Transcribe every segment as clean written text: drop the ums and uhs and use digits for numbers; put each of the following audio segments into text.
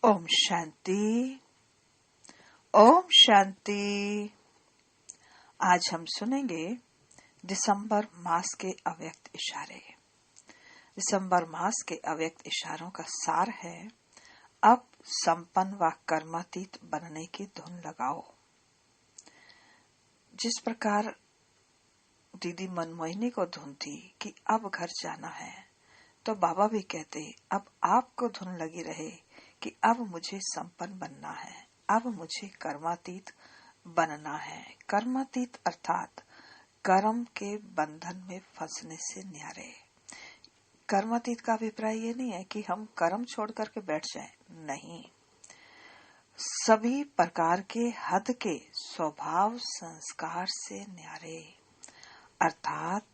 ओम शांति। ओम शांति। आज हम सुनेंगे दिसंबर मास के अव्यक्त इशारे। दिसंबर मास के अव्यक्त इशारों का सार है, अब संपन्न व कर्मातीत बनने की धुन लगाओ। जिस प्रकार दीदी मनमोहिनी को धुन थी कि अब घर जाना है, तो बाबा भी कहते अब आपको धुन लगी रहे कि अब मुझे संपन्न बनना है, अब मुझे कर्मातीत बनना है। कर्मातीत अर्थात कर्म के बंधन में फंसने से न्यारे। कर्मातीत का अभिप्राय ये नहीं है कि हम कर्म छोड़ करके बैठ जाएं, नहीं। सभी प्रकार के हद के स्वभाव संस्कार से न्यारे अर्थात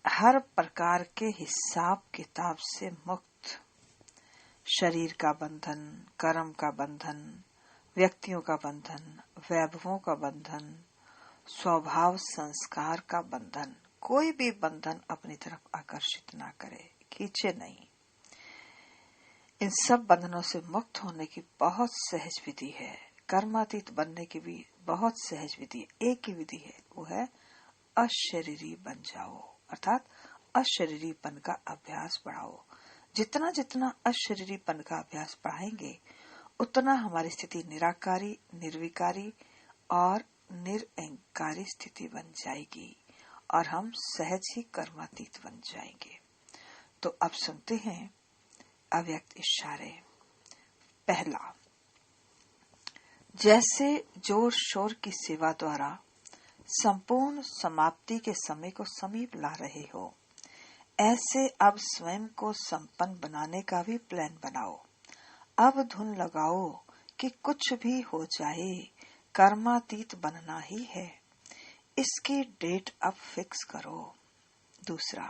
हर प्रकार के हिसाब किताब से मुक्त। शरीर का बंधन, कर्म का बंधन, व्यक्तियों का बंधन, वैभवों का बंधन, स्वभाव संस्कार का बंधन। कोई भी बंधन अपनी तरफ आकर्षित ना करे, खींचे नहीं। इन सब बंधनों से मुक्त होने की बहुत सहज विधि है। कर्मातीत बनने की भी बहुत सहज विधि है। एक ही विधि है, वो है अशरीरी बन जाओ, अर्थात अशरीरीपन का अभ्यास बढ़ाओ। जितना जितना अशरीरीपन का अभ्यास बढ़ाएंगे, उतना हमारी स्थिति निराकारी, निर्विकारी और निरअहंकारी स्थिति बन जाएगी और हम सहज ही कर्मातीत बन जाएंगे। तो अब सुनते हैं अव्यक्त इशारे। पहला, जैसे जोर शोर की सेवा द्वारा संपूर्ण समाप्ति के समय को समीप ला रहे हो, ऐसे अब स्वयं को संपन्न बनाने का भी प्लान बनाओ। अब धुन लगाओ कि कुछ भी हो जाए, कर्मातीत बनना ही है। इसकी डेट अब फिक्स करो। दूसरा,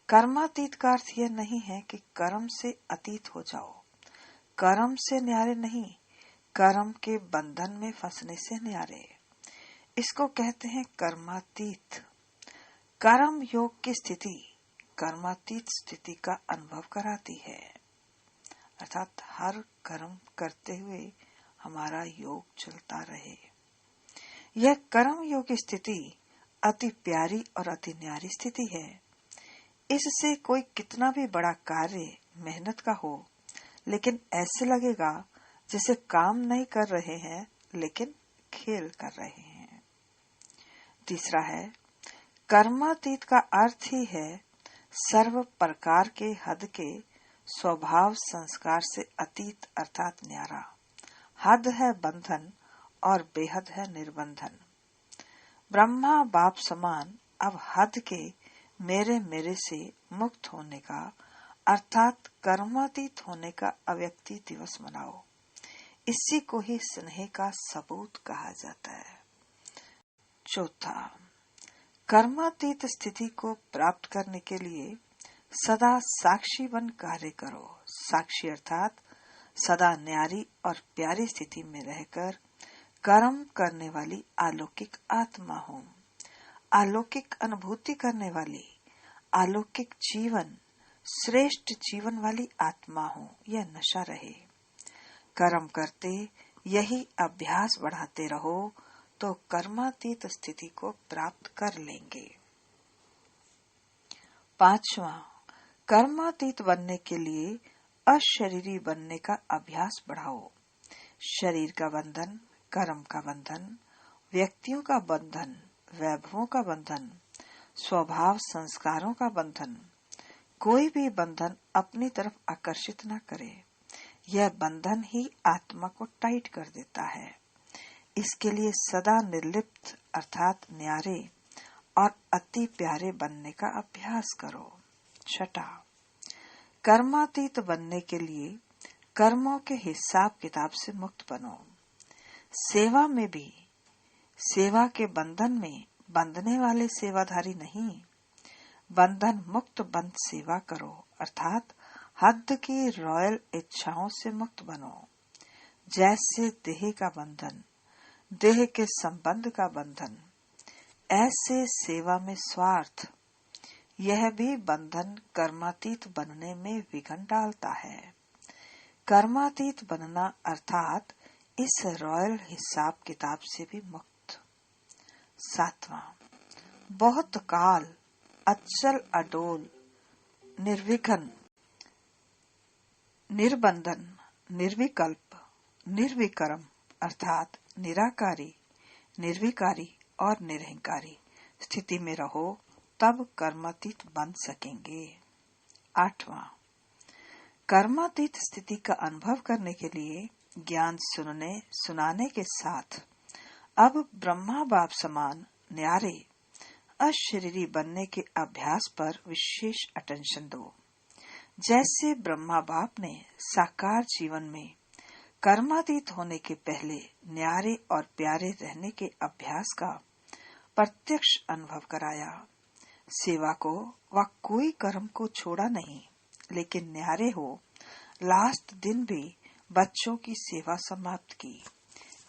कर्मातीत का अर्थ यह नहीं है कि कर्म से अतीत हो जाओ। कर्म से न्यारे नहीं, कर्म के बंधन में फंसने से न्यारे। इसको कहते हैं कर्मातीत। कर्म योग की स्थिति कर्मातीत स्थिति का अनुभव कराती है, अर्थात हर कर्म करते हुए हमारा योग चलता रहे। यह कर्म योग की स्थिति अति प्यारी और अति न्यारी स्थिति है। इससे कोई कितना भी बड़ा कार्य मेहनत का हो, लेकिन ऐसे लगेगा जैसे काम नहीं कर रहे हैं लेकिन खेल कर रहे हैं। तीसरा है, कर्मातीत का अर्थ ही है सर्व प्रकार के हद के स्वभाव संस्कार से अतीत अर्थात न्यारा। हद है बंधन और बेहद है निर्बंधन। ब्रह्मा बाप समान अब हद के मेरे से मुक्त होने का अर्थात कर्मातीत होने का अव्यक्ति दिवस मनाओ। इसी को ही स्नेह का सबूत कहा जाता है। चौथा, कर्मातीत स्थिति को प्राप्त करने के लिए सदा साक्षी बन कार्य करो। साक्षी अर्थात सदा न्यारी और प्यारी स्थिति में रहकर कर्म करने वाली अलौकिक आत्मा हो। अलौकिक अनुभूति करने वाली, अलौकिक जीवन, श्रेष्ठ जीवन वाली आत्मा हो। यह नशा रहे। कर्म करते यही अभ्यास बढ़ाते रहो तो कर्मातीत स्थिति को प्राप्त कर लेंगे। पांचवा, कर्मातीत बनने के लिए अशरीरी बनने का अभ्यास बढ़ाओ। शरीर का बंधन, कर्म का बंधन, व्यक्तियों का बंधन, वैभवों का बंधन, स्वभाव संस्कारों का बंधन, कोई भी बंधन अपनी तरफ आकर्षित न करे। यह बंधन ही आत्मा को टाइट कर देता है। इसके लिए सदा निर्लिप्त अर्थात न्यारे और अति प्यारे बनने का अभ्यास करो। छठा, कर्मातीत बनने के लिए कर्मों के हिसाब किताब से मुक्त बनो। सेवा में भी सेवा के बंधन में बंधने वाले सेवाधारी नहीं, बंधन मुक्त बंध सेवा करो, अर्थात हद की रॉयल इच्छाओं से मुक्त बनो। जैसे देह का बंधन, देह के संबंध का बंधन, ऐसे सेवा में स्वार्थ, यह भी बंधन कर्मातीत बनने में विघ्न डालता है। कर्मातीत बनना अर्थात इस रॉयल हिसाब किताब से भी मुक्त। 7वां, बहुत काल अचल अडोल निर्विघ्न निर्बंधन निर्विकल्प निर्विकर्म अर्थात निराकारी निर्विकारी और निरहंकारी स्थिति में रहो, तब कर्मातीत बन सकेंगे। 8वां, कर्मातीत स्थिति का अनुभव करने के लिए ज्ञान सुनने सुनाने के साथ अब ब्रह्मा बाप समान न्यारे अशरीरी बनने के अभ्यास पर विशेष अटेंशन दो। जैसे ब्रह्मा बाप ने साकार जीवन में कर्मातीत होने के पहले न्यारे और प्यारे रहने के अभ्यास का प्रत्यक्ष अनुभव कराया। सेवा को वह कोई कर्म को छोड़ा नहीं, लेकिन न्यारे हो लास्ट दिन भी बच्चों की सेवा समाप्त की।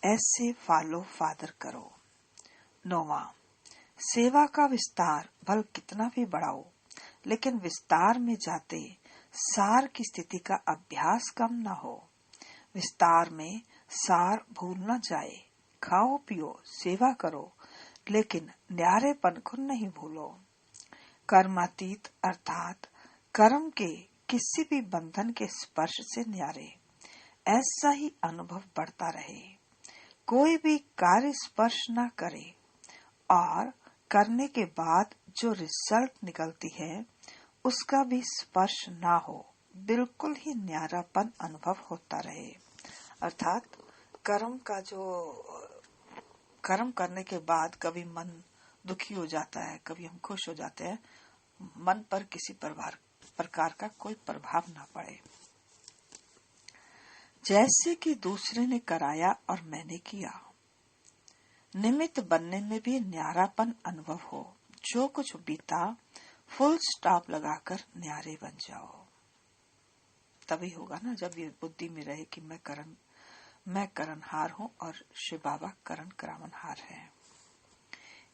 ऐसे फॉलो फादर करो। 9वां, सेवा का विस्तार भल कितना भी बढ़ाओ, लेकिन विस्तार में जाते सार की स्थिति का अभ्यास कम न हो। विस्तार में सार भूल न जाए। खाओ पियो सेवा करो, लेकिन न्यारेपन को नहीं भूलो। कर्मातीत अर्थात कर्म के किसी भी बंधन के स्पर्श से न्यारे, ऐसा ही अनुभव बढ़ता रहे। कोई भी कार्य स्पर्श न करे और करने के बाद जो रिजल्ट निकलती है उसका भी स्पर्श ना हो, बिल्कुल ही न्यारापन अनुभव होता रहे। अर्थात कर्म करने के बाद कभी मन दुखी हो जाता है, कभी हम खुश हो जाते हैं, मन पर किसी प्रकार का कोई प्रभाव ना पड़े। जैसे कि दूसरे ने कराया और मैंने किया, निमित्त बनने में भी न्यारापन अनुभव हो। जो कुछ बीता फुल स्टॉप लगाकर न्यारे बन जाओ। तभी होगा ना जब ये बुद्धि में रहे कि मैं करणहार हूँ और शिव बाबा करण करावनहार है।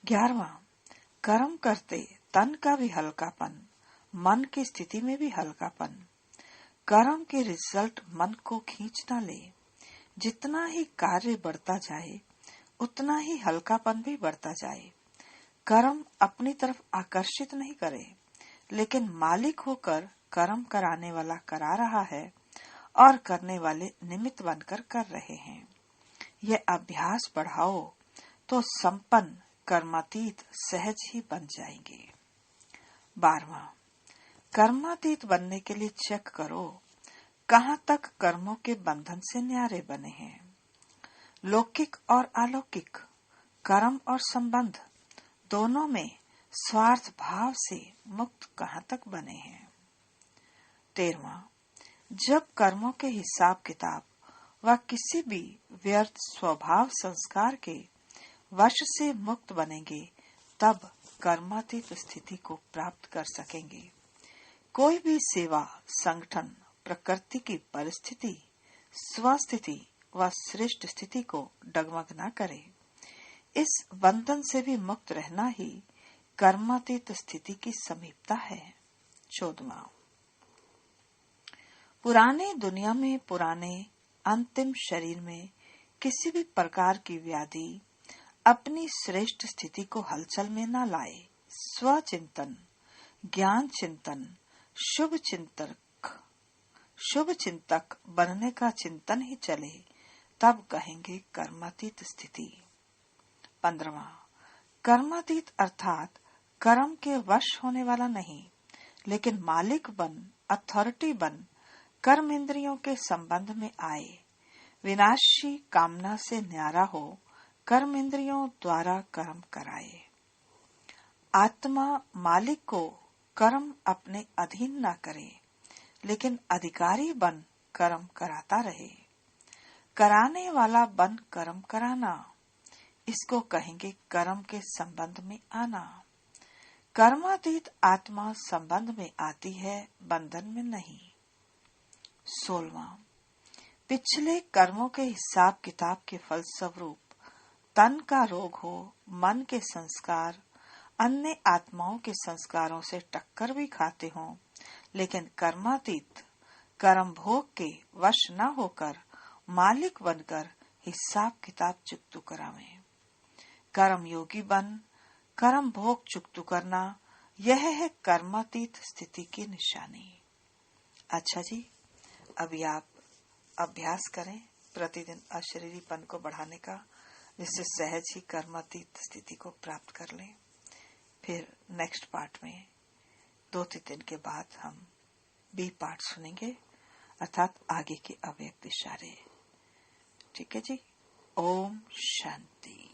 11वां, कर्म करते तन का भी हल्कापन, मन की स्थिति में भी हल्कापन। कर्म के रिजल्ट मन को खींच न ले। जितना ही कार्य बढ़ता जाए उतना ही हल्कापन भी बढ़ता जाए। कर्म अपनी तरफ आकर्षित नहीं करे, लेकिन मालिक होकर कर्म कराने वाला करा रहा है और करने वाले निमित्त बनकर कर रहे हैं। यह अभ्यास बढ़ाओ तो संपन्न कर्मातीत सहज ही बन जाएंगे। 12वां, कर्मातीत बनने के लिए चेक करो कहाँ तक कर्मों के बंधन से न्यारे बने हैं। लौकिक और अलौकिक कर्म और संबंध दोनों में स्वार्थ भाव से मुक्त कहाँ तक बने हैं। 13वां, जब कर्मों के हिसाब किताब व किसी भी व्यर्थ स्वभाव संस्कार के वश से मुक्त बनेंगे, तब कर्मातीत स्थिति को प्राप्त कर सकेंगे। कोई भी सेवा संगठन प्रकृति की परिस्थिति स्वस्थिति व श्रेष्ठ स्थिति को डगमग न करे। इस बंधन से भी मुक्त रहना ही कर्मातीत स्थिति की समीपता है। 14वां, पुराने दुनिया में पुराने अंतिम शरीर में किसी भी प्रकार की व्याधि अपनी श्रेष्ठ स्थिति को हलचल में न लाए। स्वचिंतन, ज्ञान चिंतन, शुभ चिंतक बनने का चिंतन ही चले, तब कहेंगे कर्मातीत स्थिति। 15वां, कर्मातीत अर्थात कर्म के वश होने वाला नहीं, लेकिन मालिक बन अथॉरिटी बन कर्म इंद्रियों के संबंध में आए। विनाशी कामना से न्यारा हो कर्म इंद्रियों द्वारा कर्म कराए। आत्मा मालिक को कर्म अपने अधीन न करे, लेकिन अधिकारी बन कर्म कराता रहे। कराने वाला बन कर्म कराना, इसको कहेंगे कर्म के संबंध में आना। कर्मातीत आत्मा संबंध में आती है, बंधन में नहीं। 16वां, पिछले कर्मों के हिसाब किताब के फलस्वरूप तन का रोग हो, मन के संस्कार अन्य आत्माओं के संस्कारों से टक्कर भी खाते हों, लेकिन कर्मातीत कर्म भोग के वश न होकर मालिक बनकर हिसाब किताब चुकतू करावें। कर्म योगी बन कर्म भोग चुकतू करना, यह है कर्मातीत स्थिति की निशानी। अच्छा जी, अभी आप अभ्यास करें प्रतिदिन अशरीरीपन को बढ़ाने का, जिससे सहज ही कर्मातीत स्थिति को प्राप्त कर लें। फिर नेक्स्ट पार्ट में 2-3 दिन के बाद हम बी पार्ट सुनेंगे, अर्थात आगे के अव्यक्त इशारे। ठीक है जी। ओम शांति।